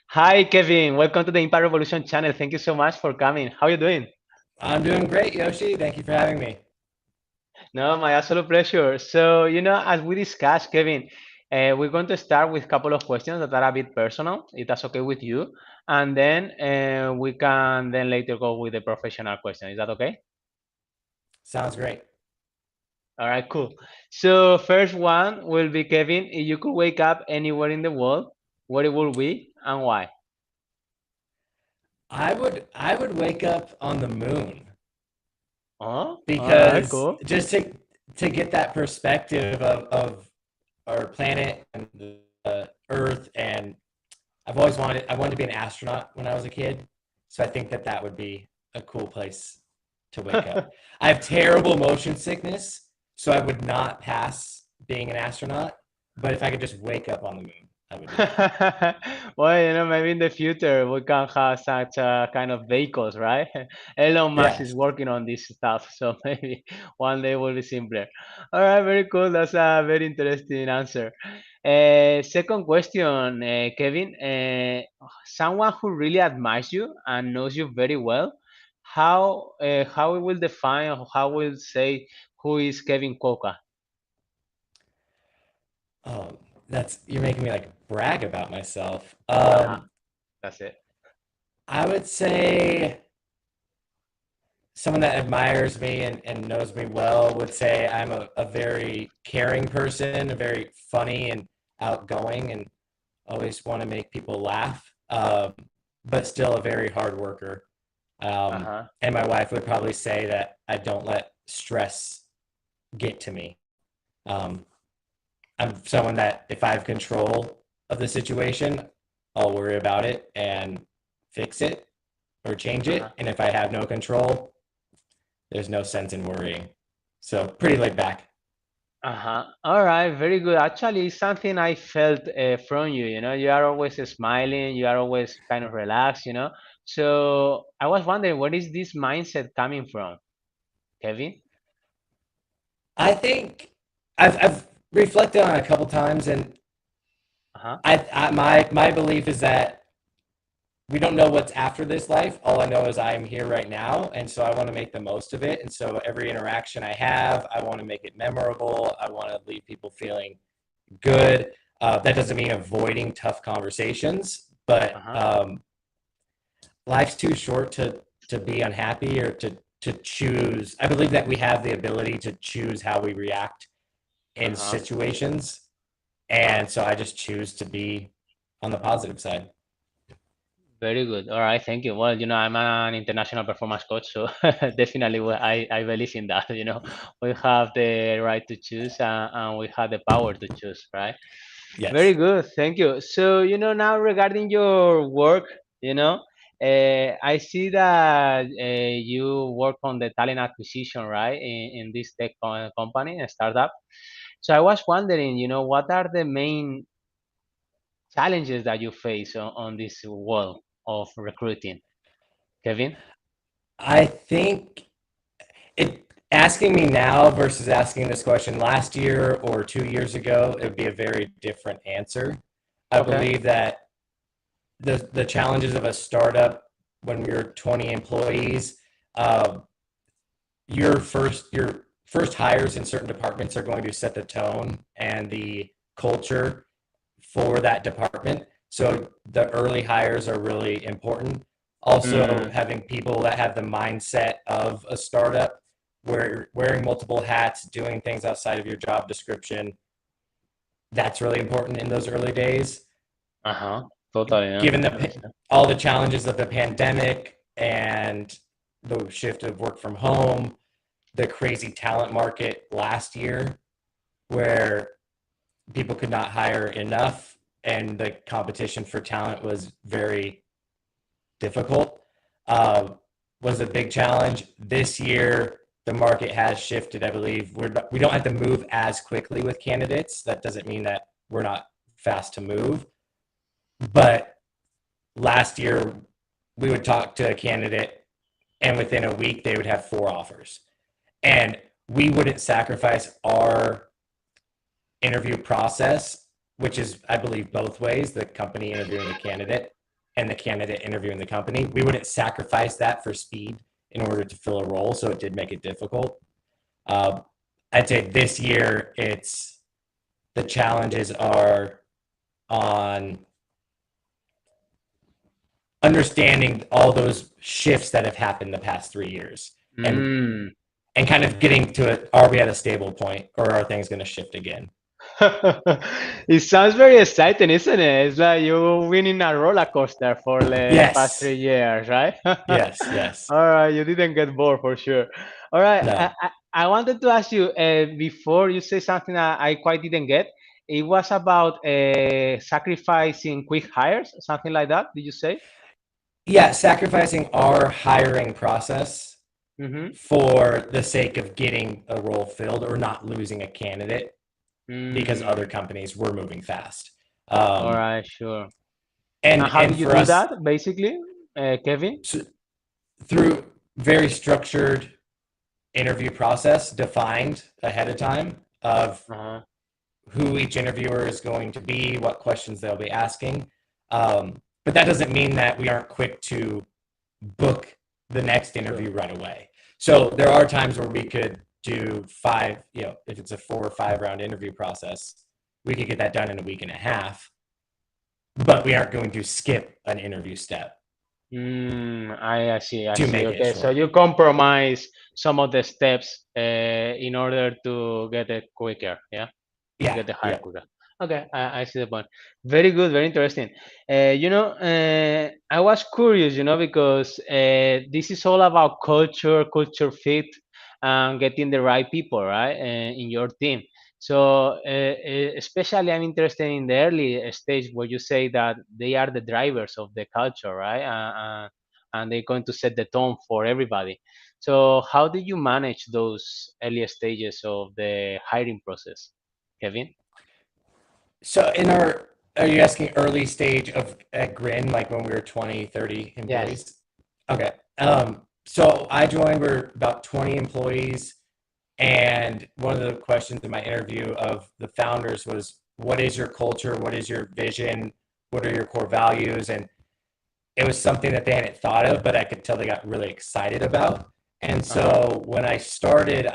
Hi, Kevin. Welcome to the Impact Revolution channel. Thank you so much for coming. How are you doing? I'm doing great, Yoshi. Thank you for having me. No, my absolute pleasure. As we discussed, Kevin, we're going to start with a couple of questions that are a bit personal, if that's okay with you. And then we can then later go with the professional question. Is that okay? Sounds great. All right, cool. So first one will be, Kevin, if you could wake up anywhere in the world, where it will be and why? I would wake up on the moon Oh, all right, because cool. just to get that perspective of our planet and the Earth, and I wanted to be an astronaut when I was a kid, so I think that that would be a cool place to wake up. I have terrible motion sickness, so I would not pass being an astronaut, but if I could just wake up on the moon, I would do that. Well, maybe in the future we can have such kind of vehicles, right? Elon Musk is Yes. working on this stuff, so maybe one day will be simpler. All right, very cool. That's a very interesting answer. Second question, Kevin. Someone who really admires you and knows you very well, how we will define or how we'll say who is Kevin Kwoka? Oh, that's you're making me like brag about myself. Uh-huh, that's it. I would say someone that admires me and knows me well would say I'm a very caring person, a very funny and outgoing, and always want to make people laugh, but still a very hard worker. Uh-huh. And my wife would probably say that I don't let stress get to me. Um, I'm someone that if I have control of the situation, I'll worry about it and fix it or change Uh-huh. it. And if I have no control, there's no sense in worrying. So pretty laid back. Uh-huh. All right, very good. Actually, it's something I felt from you. You are always smiling, you are always kind of relaxed. So I was wondering, where is this mindset coming from, Kevin? I think I've reflected on it a couple times, and Uh-huh. my belief is that we don't know what's after this life. All I know is I am here right now, and so I want to make the most of it. And so every interaction I have, I want to make it memorable. I want to leave people feeling good. That doesn't mean avoiding tough conversations, but Uh-huh. life's too short to be unhappy or to choose. I believe that we have the ability to choose how we react in Uh-huh. situations, and so I just choose to be on the positive side. Very good. All right, thank you. Well, I'm an international performance coach, so definitely I believe in that. We have the right to choose and we have the power to choose, right? Very Yes. good. Thank you. So, now regarding your work, I see that you work on the talent acquisition, right, in this tech company, a startup. So I was wondering, what are the main challenges that you face on this world of recruiting, Kevin? I think it asking me now versus asking this question last year or 2 years ago, it would be a very different answer. I Okay. believe that the challenges of a startup when we are 20 employees, uh, your first hires in certain departments are going to set the tone and the culture for that department. So the early hires are really important. Also, Mm, having people that have the mindset of a startup, where wearing multiple hats, doing things outside of your job description, that's really important in those early days. uh-huh. Totally, yeah. Given Understand. all the challenges of the pandemic and the shift of work from home, the crazy talent market last year, where people could not hire enough and the competition for talent was very difficult, uh, was a big challenge. This year, the market has shifted. I believe we don't have to move as quickly with candidates. That doesn't mean that we're not fast to move. But last year, we would talk to a candidate, and within a week, they would have four offers. And we wouldn't sacrifice our interview process, which is, I believe, both ways, the company interviewing the candidate. and the candidate interviewing the company. We wouldn't sacrifice that for speed in order to fill a role, so it did make it difficult. Uh, I'd say this year, it's the challenges are on understanding all those shifts that have happened the past 3 years, and Mm. and kind of getting to it. Are we at a stable point, or are things going to shift again? It sounds very exciting, isn't it? It's like you're winning a roller coaster for the past Yes, 3 years, right? yes, yes. All right, you didn't get bored for sure. All right, No. I wanted to ask you before you say something I quite didn't get. It was about sacrificing quick hires, something like that. Did you say? Yeah, sacrificing our hiring process Mm-hmm. for the sake of getting a role filled or not losing a candidate because other Mm. companies were moving fast. All Um, right, sure. and And how and did you for do us, that, basically, Kevin? so through very structured interview process defined ahead of time of Uh-huh. who each interviewer is going to be, what questions they'll be asking. But that doesn't mean that we aren't quick to book the next Sure. interview right away. So there are times where we could do five, if it's a 4 or 5 round interview process, we could get that done in a week and a half, but we aren't going to skip an interview step I see, I to see. make it Okay, so short. you compromise some of the steps in order to get it quicker, yeah, to Yeah, get the hire yeah. quicker. Okay, I see the point. Very good, very interesting. I was curious, because this is all about culture, culture fit, and getting the right people, right, in your team. So, especially, I'm interested in the early stage where you say that they are the drivers of the culture, right? And they're going to set the tone for everybody. So, how do you manage those early stages of the hiring process, Kevin? So are you asking early stage of at GRIN, like when we were 20, 30 Yes. employees? Okay. So I joined, we're about 20 employees. And one of the questions in my interview of the founders was, what is your culture? What is your vision? What are your core values? And it was something that they hadn't thought of, but I could tell they got really excited about. And Uh huh. so when I started,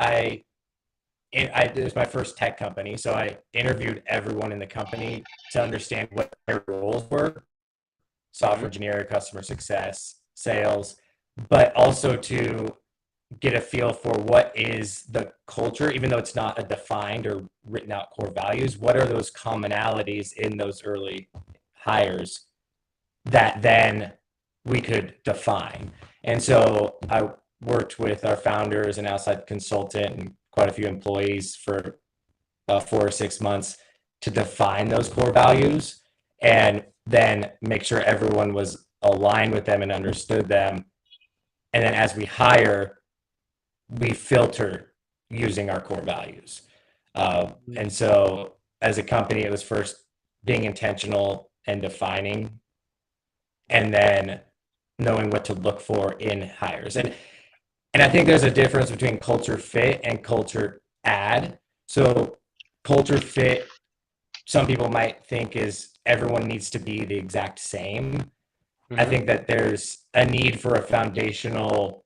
it was my first tech company. So I interviewed everyone in the company to understand what their roles were: software Hmm. engineer, customer success, sales, but also to get a feel for what is the culture, even though it's not a defined or written out core values. What are those commonalities in those early hires that then we could define? And so I worked with our founders and outside consultant and quite a few employees for 4 or 6 months to define those core values and then make sure everyone was aligned with them and understood them. And then as we hire, we filter using our core values. And so as a company, it was first being intentional and defining, and then knowing what to look for in hires. And I think there's a difference between culture fit and culture add. So culture fit, some people might think is everyone needs to be the exact same. I Hmm. think that there's a need for a foundational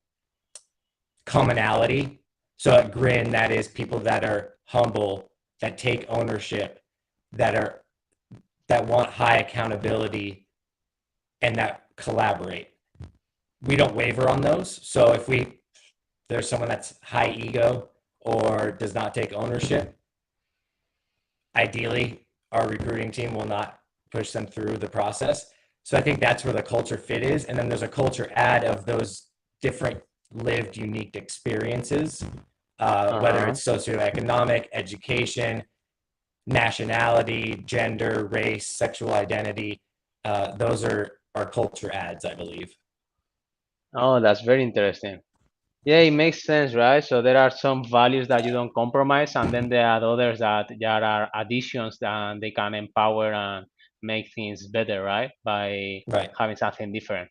commonality. So at GRIN, that is people that are humble, that take ownership, that are that want high accountability, and that collaborate. We don't waver on those. So if there's someone that's high ego or does not take ownership, ideally our recruiting team will not push them through the process. So I think that's where the culture fit is. And then there's a culture add of those different lived unique experiences, whether Uh-huh. it's socioeconomic, education, nationality, gender, race, sexual identity. Those are our culture adds, I believe. Oh, that's very interesting. Yeah, it makes sense, right? So there are some values that you don't compromise, and then there are others that there are additions that they can empower and make things better, right? By Right. having something different.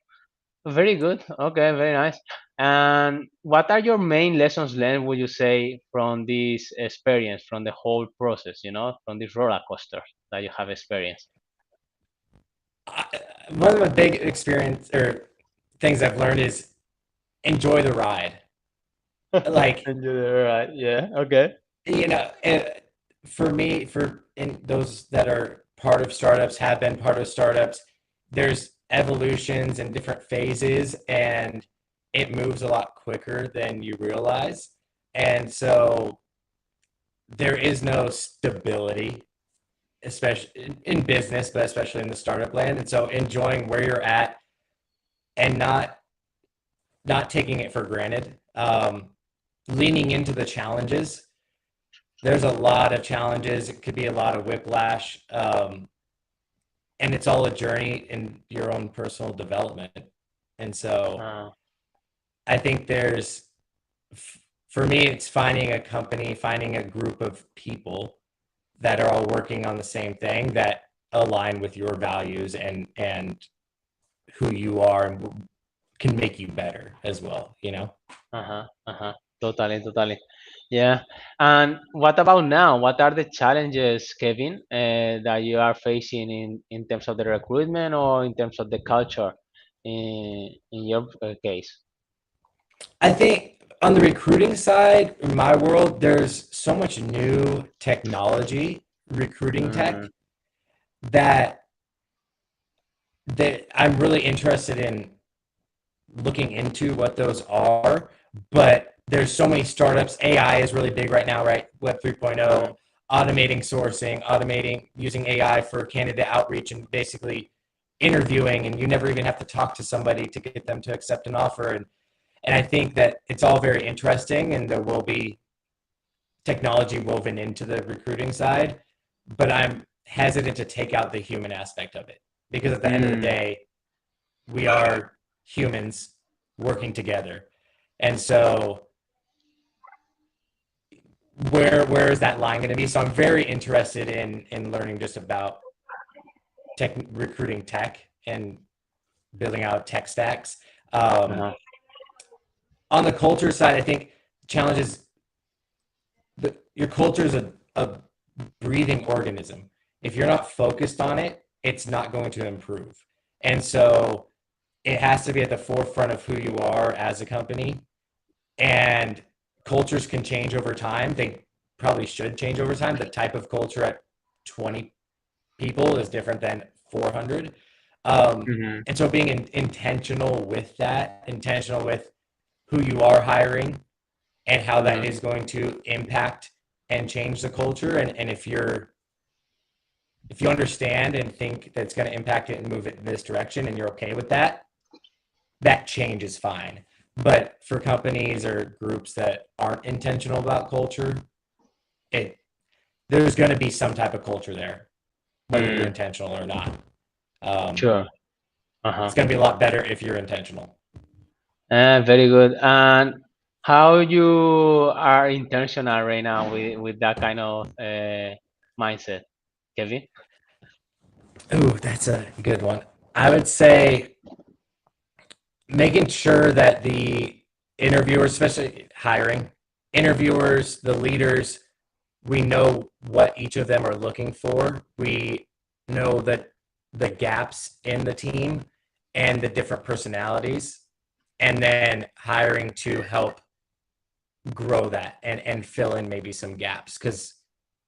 Very good. Okay, very nice. And what are your main lessons learned, would you say, from this experience, from the whole process, from this roller coaster that you have experienced? one of the big experience or things I've learned is enjoy the ride. Like, And you're right. Yeah. Okay. you know, for me, for in those that are part of startups, have been part of startups, there's evolutions and different phases, and it moves a lot quicker than you realize. And so there is no stability, especially in business, but especially in the startup land. And so enjoying where you're at and not taking it for granted, leaning into the challenges. There's a lot of challenges. It could be a lot of whiplash, and it's all a journey in your own personal development. And so Uh, I think for me, it's finding a company, finding a group of people that are all working on the same thing that align with your values and who you are and can make you better as well, you know? uh-huh. Uh-huh. Totally, totally. Yeah. And what about now? What are the challenges, Kevin, that you are facing in terms of the recruitment or in terms of the culture in your case? I think on the recruiting side, in my world, there's so much new technology, recruiting Mm, tech, that I'm really interested in looking into what those are. But there's so many startups. AI is really big right now, right? Web 3.0, mm, automating sourcing, automating using AI for candidate outreach and basically interviewing, and you never even have to talk to somebody to get them to accept an offer. And I think that it's all very interesting, and there will be technology woven into the recruiting side, but I'm hesitant to take out the human aspect of it because at the end of the mm, day, we are humans working together. And so where is that line going to be? So I'm very interested in learning just about recruiting tech and building out tech stacks. Um, uh-huh. on the culture side, I think challenges your culture is a breathing organism. If you're not focused on it, it's not going to improve. And so it has to be at the forefront of who you are as a company. And cultures can change over time. They probably should change over time. The type of culture at 20 people is different than 400. Mm-hmm. And so being intentional with that, intentional with who you are hiring and how that Mm-hmm. is going to impact and change the culture. And if you understand and think that's going to impact it and move it in this direction and you're okay with that, that change is fine. But for companies or groups that aren't intentional about culture, it there's going to be some type of culture there, whether you're Mm, intentional or not. Um, sure. Uh-huh. it's going to be a lot better if you're intentional. Very good. And how you are intentional right now with that kind of mindset, Kevin? Ooh, that's a good one. I would say making sure that the interviewers, especially hiring interviewers, the leaders, we know what each of them are looking for. We know that the gaps in the team and the different personalities, and then hiring to help grow that and fill in maybe some gaps because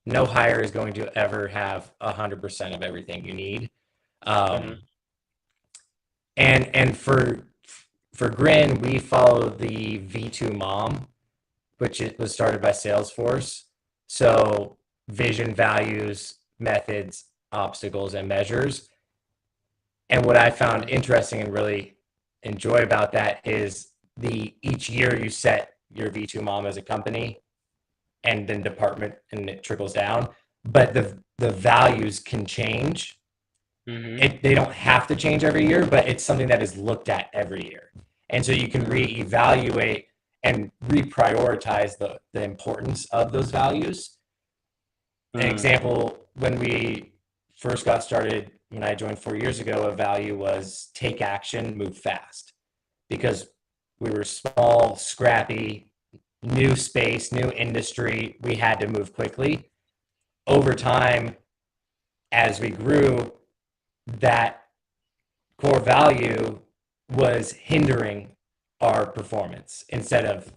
no hire is going to ever have 100% of everything you need. Mm-hmm. Um, and for GRIN, we follow the V2 Mom, which it was started by Salesforce. So vision, values, methods, obstacles, and measures. And what I found Mm-hmm. interesting and really enjoy about that is the each year you set your V2 Mom as a company and then department and it trickles down. But the values can change. Mm-hmm. They don't have to change every year, but it's something that is looked at every year. And so you can reevaluate and reprioritize the importance of those values. An Mm-hmm. example, when we first got started, when I joined 4 years ago, a value was take action, move fast, because we were small, scrappy, new space, new industry. We had to move quickly. Over time, as we grew, that core value was hindering our performance instead of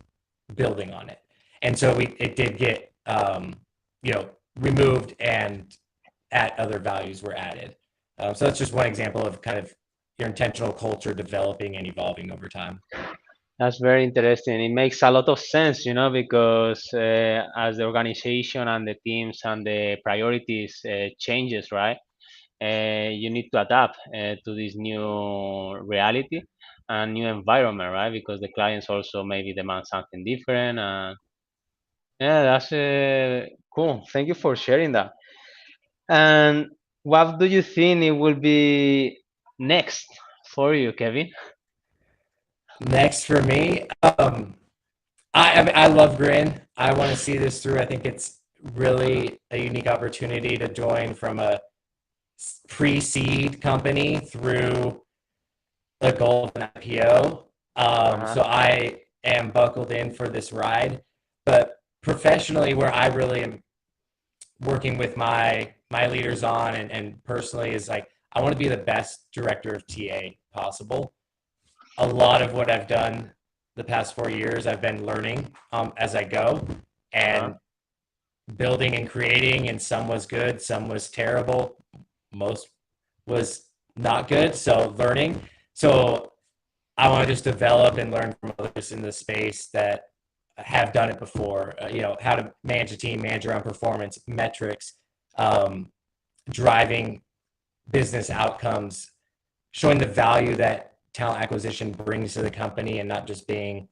building on it. And so it did get removed, and at other values were added. So that's just one example of kind of your intentional culture developing and evolving over time. That's very interesting. It makes a lot of sense, because as the organization and the teams and the priorities changes, right? You need to adapt to this new reality and new environment, right? Because the clients also maybe demand something different. Yeah, that's cool. Thank you for sharing that. And what do you think it will be next for you, Kevin? Next for me, I love GRIN. I want to see this through. I think it's really a unique opportunity to join from a pre-seed company through the goal of an IPO. Uh-huh. So I am buckled in for this ride. But professionally, where I really am working with my leaders on, and personally, is like I want to be the best director of TA possible. A lot of what I've done the past 4 years, I've been learning as I go Uh-huh. and building and creating, and some was good, some was terrible, most was not good. So learning. So I want to just develop and learn from others in the space that have done it before. How to manage a team, manage your own performance, metrics, um, driving business outcomes, showing the value that talent acquisition brings to the company, and not just being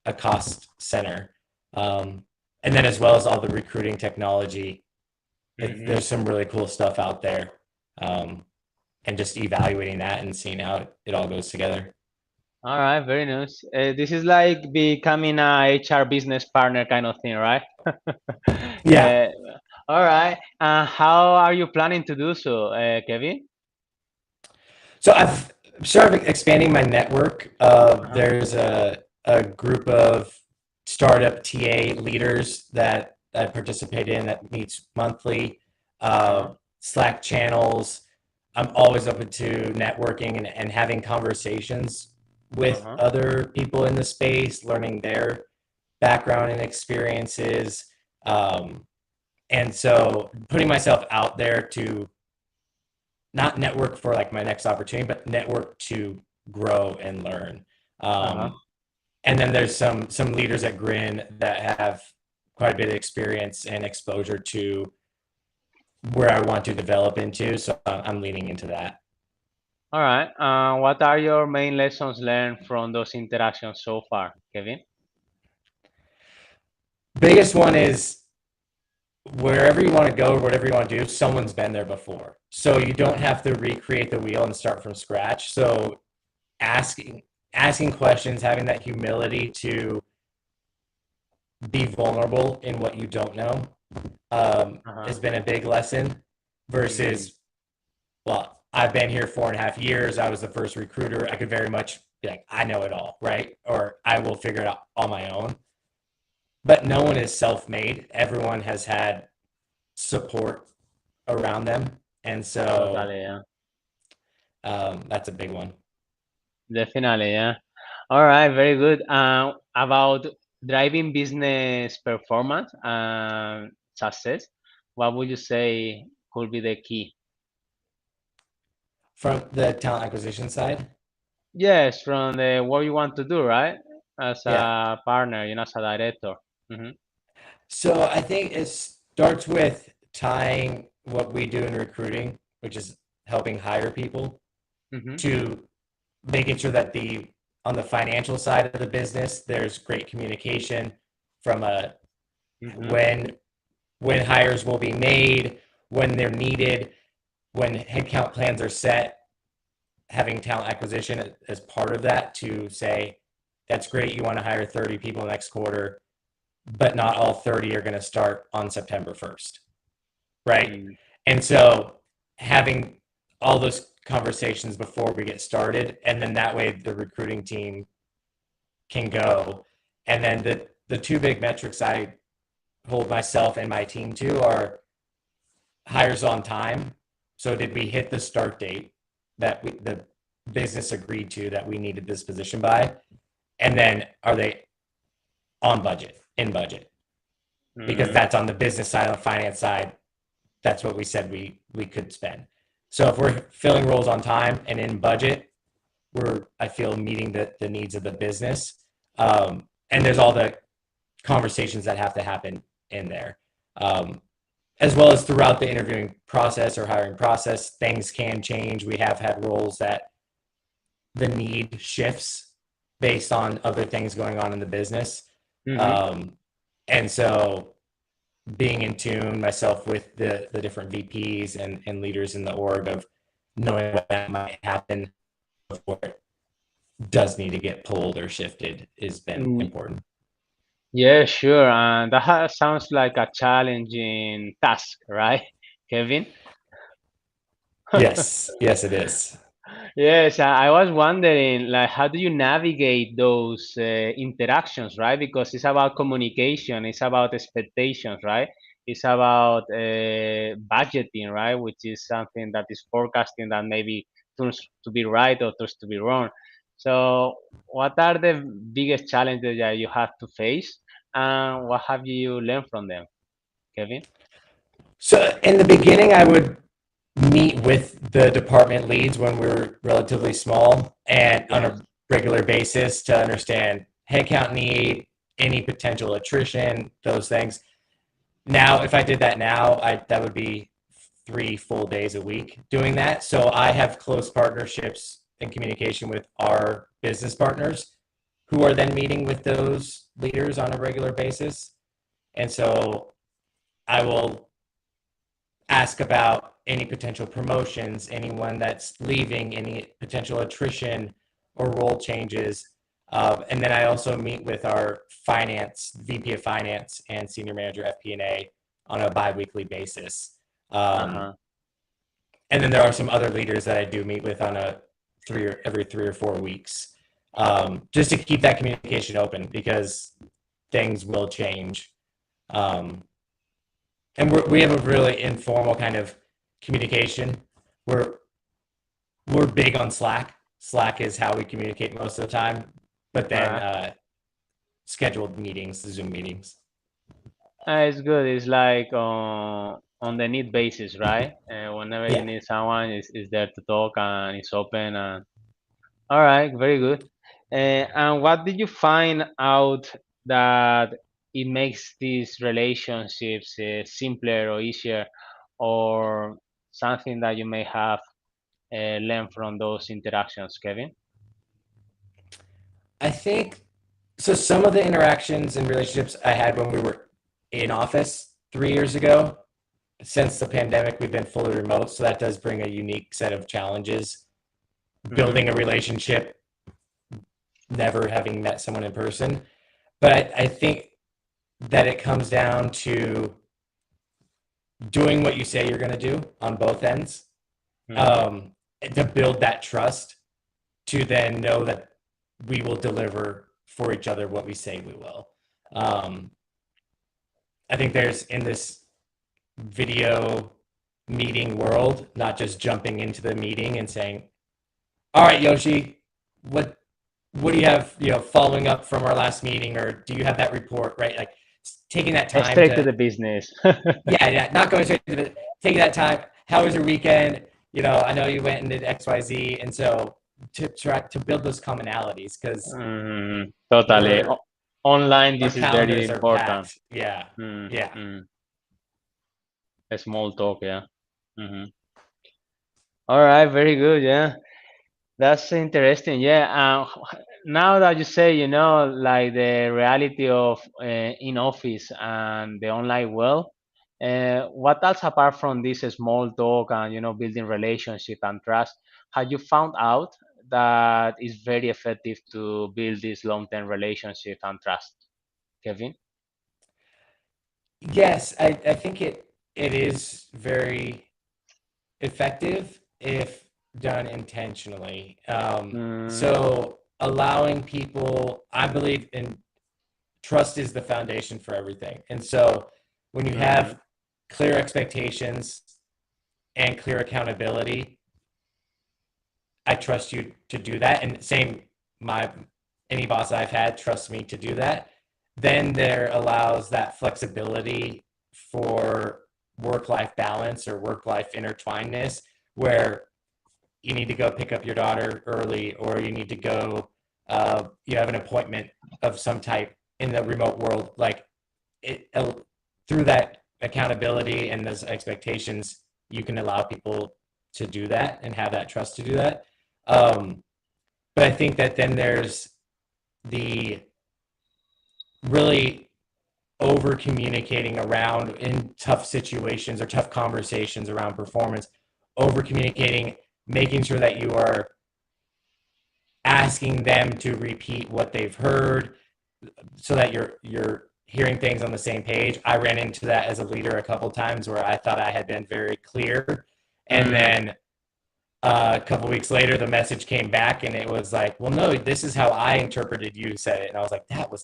a cost center. Um, and then as well as all the recruiting technology, Hmm. there's some really cool stuff out there. Um, and just evaluating that and seeing how it all goes together. All right, very nice. This is like becoming a HR business partner kind of thing, right? Yeah. uh, all right. How are you planning to do so, Kevin? So I've started expanding my network. Uh-huh. There's a group of startup TA leaders that I participate in that meets monthly. Uh-huh. Slack channels. I'm always open to networking and having conversations with Uh-huh. other people in the space, learning their background and experiences. Um, and so putting myself out there to not network for like my next opportunity, but network to grow and learn. Uh-huh. And then there's some leaders at GRIN that have quite a bit of experience and exposure to where I want to develop into. So I'm leaning into that. All right. What are your main lessons learned from those interactions so far, Kevin? Biggest one is wherever you want to go, whatever you want to do, someone's been there before. So you don't Mm-hmm. have to recreate the wheel and start from scratch. So asking asking questions, having that humility to be vulnerable in what you don't know Uh-huh. has been a big lesson Mm-hmm. versus, well, I've been here 4.5 years. I was the first recruiter. I could very much be like, I know it all, right? Or I will figure it out on my own. But no one is self made. Everyone has had support around them. And so Totally, yeah. that's a big one. Definitely, yeah. All right, very good. About driving business performance and success, what would you say could be the key? From the talent acquisition side, Yes, from the what you want to do, right? As yeah. a partner, as a director. Mm-hmm. So I think it starts with tying what we do in recruiting, which is helping hire people, Mm-hmm. to making sure that the on the financial side of the business, there's great communication from a Mm-hmm. when when hires will be made, when they're needed, when headcount plans are set, having talent acquisition as part of that to say, that's great, you want to hire 30 people next quarter, but not all 30 are going to start on September 1st, right? Mm-hmm. And so having all those conversations before we get started, and then that way the recruiting team can go. And then the two big metrics I hold myself and my team to are hires on time. So did we hit the start date that the business agreed to that we needed this position by, and then are they on budget, in budget, because Mm-hmm. that's on the business side. On the finance side, that's what we said we could spend. So if we're filling roles on time and in budget, we're, I feel, meeting the needs of the business. And there's all the conversations that have to happen in there. As well as throughout the interviewing process or hiring process, things can change. We have had roles that the need shifts based on other things going on in the business. Mm-hmm. Um, and so being in tune myself with the different VPs and leaders in the org of knowing what that might happen before it does need to get pulled or shifted has been Mm, important. yeah, sure. And that sounds like a challenging task, right, Kevin? Yes, yes, it is. Yes, I was wondering, like, how do you navigate those interactions, right? Because it's about communication, it's about expectations, right? It's about budgeting, right? Which is something that is forecasting that maybe turns to be right or turns to be wrong. So, what are the biggest challenges that you have to face, and what have you learned from them, Kevin? So in the beginning, I would meet with the department leads when we were relatively small and on Yes. a regular basis to understand headcount need, any potential attrition, those things. Now, if I did that now, that would be 3 full days a week doing that. So I have close partnerships and communication with our business partners who are then meeting with those leaders on a regular basis. And so I will ask about any potential promotions, anyone that's leaving, any potential attrition or role changes. And then I also meet with our finance, VP of finance and senior manager FP&A on a biweekly basis. Um, Uh-huh. and then there are some other leaders that I do meet with on a every 3 or 4 weeks, just to keep that communication open because things will change. Um, and we have a really informal kind of communication. We're we're big on Slack. Slack is how we communicate most of the time, but then Uh, scheduled meetings, Zoom meetings. it's good. It's like on the need basis, right? Whenever you Yeah, need someone, is there to talk and it's open. And all right, very good. And what did you find out that it makes these relationships simpler or easier, or something that you may have learned from those interactions, Kevin? I think so. Some of the interactions and relationships I had when we were in office 3 years ago, since the pandemic, we've been fully remote, so that does bring a unique set of challenges. Mm-hmm. Building a relationship, never having met someone in person, but I think that it comes down to doing what you say you're going to do on both ends, Mm-hmm. um, to build that trust, to then know that we will deliver for each other what we say we will. Um, I think there's in this video meeting world, not just jumping into the meeting and saying, "All right, Yoshi, what what do you have? Following up from our last meeting, or do you have that report?" Right, like taking that time Straight to to, the business. yeah, not going straight to the, taking that time. How was your weekend? I know you went and did X, Y, Z, and so to try to build those commonalities because Totally. we're Online, our this is very calendars are important. packed. Yeah, Mm, yeah, mm. Small talk, yeah. Hmm. All right, very good. Yeah, that's interesting. Yeah. Now that you say, like the reality of in office and the online world, what else apart from this small talk and building relationship and trust, have you found out that is very effective to build this long-term relationship and trust, Kevin? yes. I think it is very effective if done intentionally. Mm, So allowing people, I believe in trust is the foundation for everything. And so when you mm-hmm, have clear expectations and clear accountability, I trust you to do that, and same my any boss I've had trusts me to do that. Then there allows that flexibility for work-life balance or work-life intertwinedness, where you need to go pick up your daughter early, or you need to go, you have an appointment of some type in the remote world. Like it, through that accountability and those expectations, you can allow people to do that and have that trust to do that. Um, but I think that then there's the really over communicating around in tough situations or tough conversations around performance, over communicating, making sure that you are asking them to repeat what they've heard so that you're hearing things on the same page. I ran into that as a leader a couple times where I thought I had been very clear, and Mm. then a couple weeks later the message came back and it was like, well, no, this is how I interpreted you said it. And I was like, that was,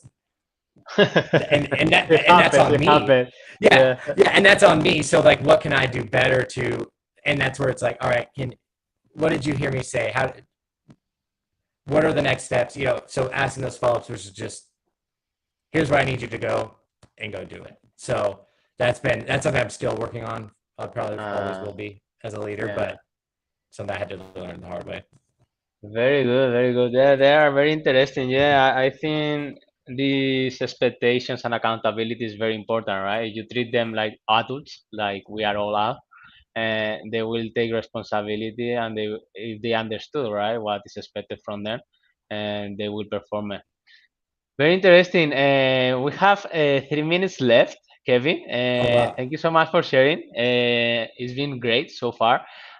It and that's happens. on It me. happens. Yeah, Yeah. yeah, and that's on me. So like, what can I do better to? And that's where it's like, all right, what did you hear me say? What are the next steps? So asking those follow-ups, which is just, here's where I need you to go, and go do it. So that's something I'm still working on. I probably always Uh, will be as a leader, yeah. but something I had to learn the hard way. Very good, very good. They are very interesting. Yeah, I think these expectations and accountability is very important, right? You treat them like adults, like we are all out, and they will take responsibility, and they if they understood, right, what is expected from them, and they will perform it. Very interesting. We have 3 minutes left, Kevin. Oh wow. Thank you so much for sharing. It's been great so far.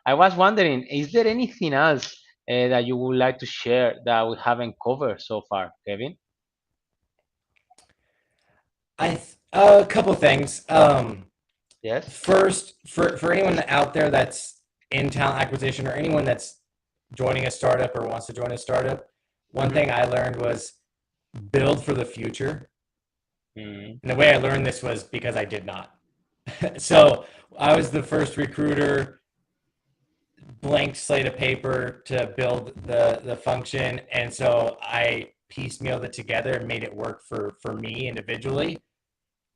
I was wondering, is there anything else that you would like to share that we haven't covered so far, Kevin? A couple things. Yes. First, for anyone out there that's in talent acquisition, or anyone that's joining a startup or wants to join a startup, one Mm-hmm. thing I learned was build for the future. Mm-hmm. And the way I learned this was because I did not. So I was the first recruiter, blank slate of paper to build the function, and so I piecemealed it together and made it work for me individually.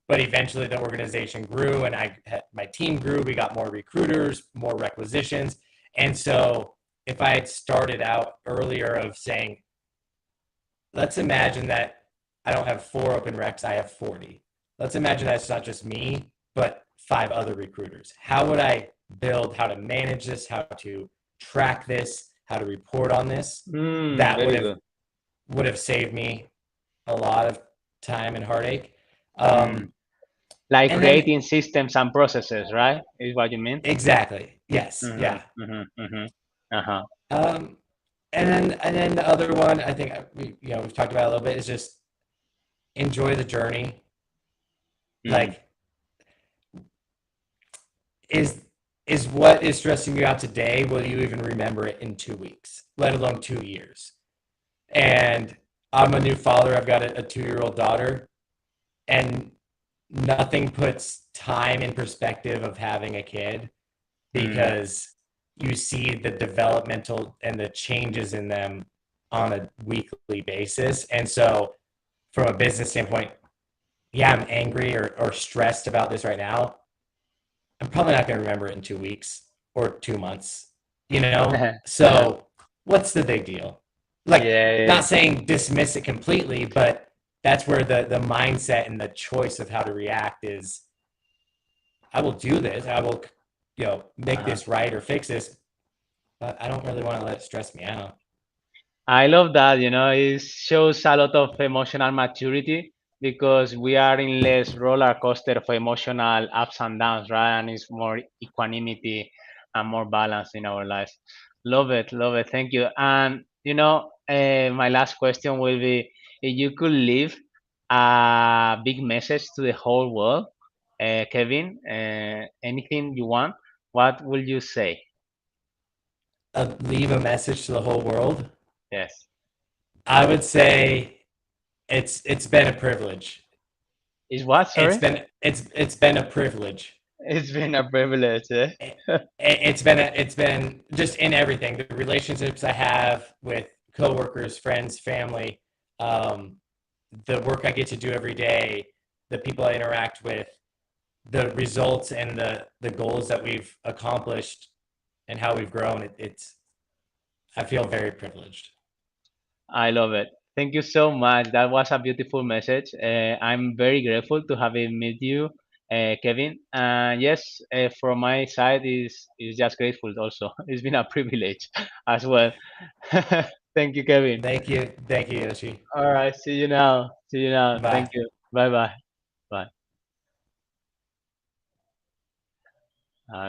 But eventually the organization grew, and my team grew. We got more recruiters, more requisitions. And so if I had started out earlier of saying, let's imagine that I don't have 4 open recs, I have 40. Let's imagine that it's not just me, but 5 other recruiters. How would I build how to manage this, how to track this, how to report on this? That would Very have good. would have saved me a lot of time and heartache. Mm. Um, Like and then creating systems and processes, right? Is what you mean? exactly, yes, Mm-hmm. yeah. Mm-hmm. Mm-hmm. Uh-huh. Um, and then the other one, I think we've talked about a little bit, is just enjoy the journey. Mm. Like, is is what is stressing you out today, will you even remember it in 2 weeks, let alone 2 years? And I'm a new father. I've got a 2-year-old daughter, and nothing puts time in perspective of having a kid, Mm. because you see the developmental and the changes in them on a weekly basis. And so, from a business standpoint, yeah, I'm angry or stressed about this right now. I'm probably not going to remember it in 2 weeks or 2 months, Uh-huh. So, what's the big deal? Like, Yeah. not saying dismiss it completely, but that's where the mindset and the choice of how to react is. I will do this. I will, make Uh-huh. this right or fix this, but I don't really want to let it stress me out. I love that, it shows a lot of emotional maturity because we are in less roller coaster of emotional ups and downs, right? And it's more equanimity and more balance in our lives. Love it, love it. Thank you. And, my last question will be if you could leave a big message to the whole world, Kevin, anything you want, what will you say? Leave a message to the whole world. Yes. I would say it's been a privilege. Is what, It's sorry? been it's been a privilege. It's been a privilege. Eh? It's been just in everything, the relationships I have with coworkers, friends, family, um, the work I get to do every day, the people I interact with, the results and the goals that we've accomplished and how we've grown. It's I feel very privileged. I love it. Thank you so much. That was a beautiful message. I'm very grateful to having met you, Kevin. And yes, from my side is just grateful. Also, it's been a privilege as well. Thank you, Kevin. Thank you, Yoshi. All right. See you now. See you now. Thank Bye. you. Bye bye.